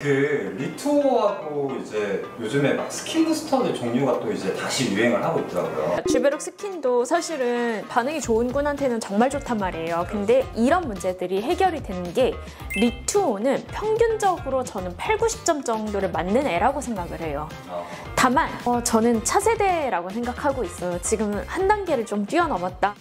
리투어하고 이제 요즘에 막 스킨 부스터들 종류가 또 이제 다시 유행을 하고 있더라고요. 주베룩 스킨도 사실은 반응이 좋은 분한테는 정말 좋단 말이에요. 근데 이런 문제들이 해결이 되는 게 리투어는 평균적으로 저는 8, 90점 정도를 맞는 애라고 생각을 해요. 다만 저는 차세대라고 생각하고 있어요. 지금은 한 단계를 좀 뛰어넘었다.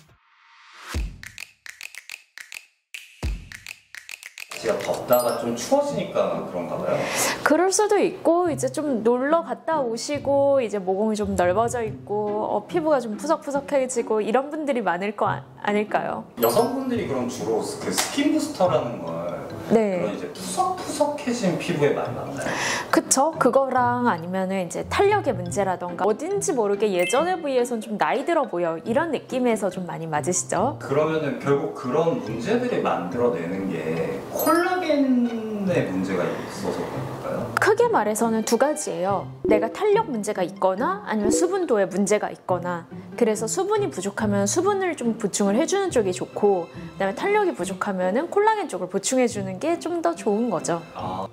제가 덥다가 좀 추워지니까 그런가 봐요. 그럴 수도 있고, 이제 좀 놀러 갔다 오시고 이제 모공이 좀 넓어져 있고 피부가 좀 푸석푸석해지고 이런 분들이 많을 거 아닐까요? 여성분들이 그럼 주로 그 스킨 부스터라는 걸 그런 이제 푸석푸석해진 피부에 많이 맞나요? 그쵸. 그거랑 아니면은 이제 탄력의 문제라던가 어딘지 모르게 예전에 비해서는 좀 나이 들어 보여 이런 느낌에서 좀 많이 맞으시죠? 그러면은 결국 그런 문제들이 만들어내는 게 콜라겐의 문제가 있어서 그런가요? 크게 말해서는 두 가지예요. 내가 탄력 문제가 있거나 아니면 수분도에 문제가 있거나. 그래서 수분이 부족하면 수분을 좀 보충을 해주는 쪽이 좋고, 그다음에 탄력이 부족하면은 콜라겐 쪽을 보충해주는 게 좀 더 좋은 거죠.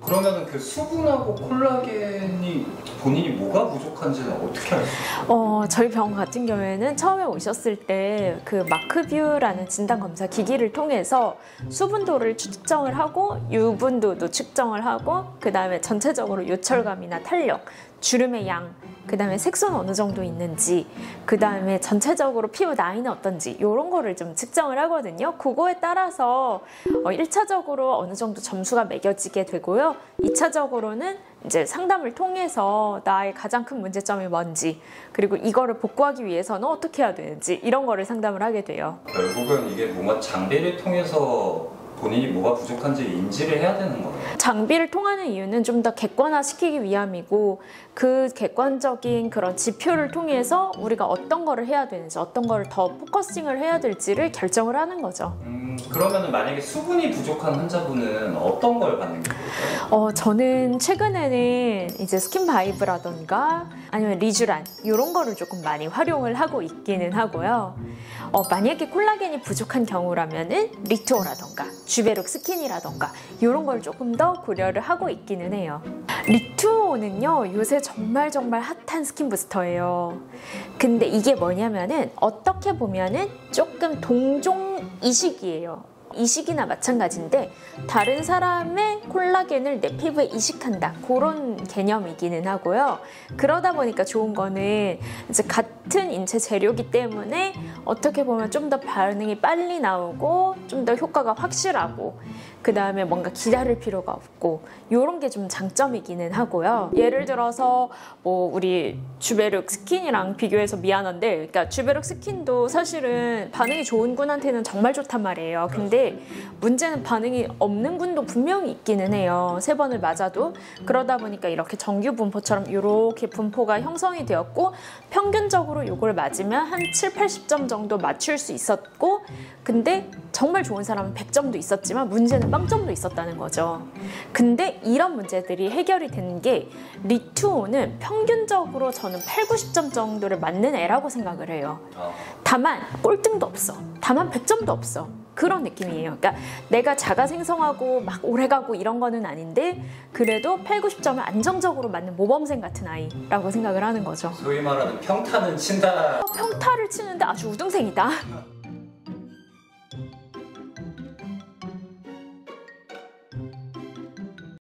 그러면은 그 수분하고 콜라겐이 본인이 뭐가 부족한지는 어떻게 알 수 있어요? 저희 병원 같은 경우에는 처음에 오셨을 때 그 마크뷰라는 진단 검사 기기를 통해서 수분도를 측정을 하고 유분도도 측정을 하고, 그 다음에 전체적으로 요철감이나 탄력, 주름의 양, 그 다음에 색소는 어느 정도 있는지, 그 다음에 전체적으로 피부 라인은 어떤지 이런 거를 좀 측정을 하거든요. 그거에 따라서 1차적으로 어느 정도 점수가 매겨지게 되고요. 2차적으로는 이제 상담을 통해서 나의 가장 큰 문제점이 뭔지, 그리고 이거를 복구하기 위해서는 어떻게 해야 되는지 이런 거를 상담을 하게 돼요. 결국은 이게 뭔가 장비를 통해서 본인이 뭐가 부족한지 인지를 해야 되는 거예요. 장비를 통하는 이유는 좀 더 객관화시키기 위함이고, 그 객관적인 그런 지표를 통해서 우리가 어떤 거를 해야 되는지, 어떤 거를 더 포커싱을 해야 될지를 결정을 하는 거죠. 그러면 만약에 수분이 부족한 환자분은 어떤 걸 받는 게 좋을까요? 저는 최근에는 이제 스킨바이브라던가 아니면 리쥬란 이런 거를 조금 많이 활용을 하고 있기는 하고요. 만약에 콜라겐이 부족한 경우라면은 리투어라던가 주베룩 스킨이라던가 이런 걸 조금 더 고려를 하고 있기는 해요. 리투어는요, 요새 정말 핫한 스킨 부스터예요. 근데 이게 뭐냐면은 어떻게 보면은 조금 동종 이식이에요. 이식이나 마찬가지인데 다른 사람의 콜라겐을 내 피부에 이식한다, 그런 개념이기는 하고요. 그러다 보니까 좋은 거는 이제 같은 인체 재료이기 때문에 어떻게 보면 좀 더 반응이 빨리 나오고 좀 더 효과가 확실하고, 그 다음에 뭔가 기다릴 필요가 없고, 이런 게 좀 장점이기는 하고요. 예를 들어서 뭐 우리 주베룩 스킨이랑 비교해서 미안한데, 그러니까 주베룩 스킨도 사실은 반응이 좋은 분한테는 정말 좋단 말이에요. 근데 문제는 반응이 없는 분도 분명히 있기는 해요. 3번을 맞아도. 그러다 보니까 이렇게 정규 분포처럼 이렇게 분포가 형성이 되었고, 평균적으로 이걸 맞으면 한 7, 80점 정도 맞출 수 있었고, 근데 정말 좋은 사람은 100점도 있었지만 문제는 0점도 있었다는 거죠. 근데 이런 문제들이 해결이 되는 게 리투어는 평균적으로 저는 8, 90점 정도를 맞는 애라고 생각을 해요. 다만 꼴등도 없어. 다만 100점도 없어. 그런 느낌이에요. 그러니까 내가 자가 생성하고 막 오래가고 이런 거는 아닌데, 그래도 8, 90점을 안정적으로 맞는 모범생 같은 아이라고 생각을 하는 거죠. 소위 말하는 평타는 친다. 평타를 치는데 아주 우등생이다.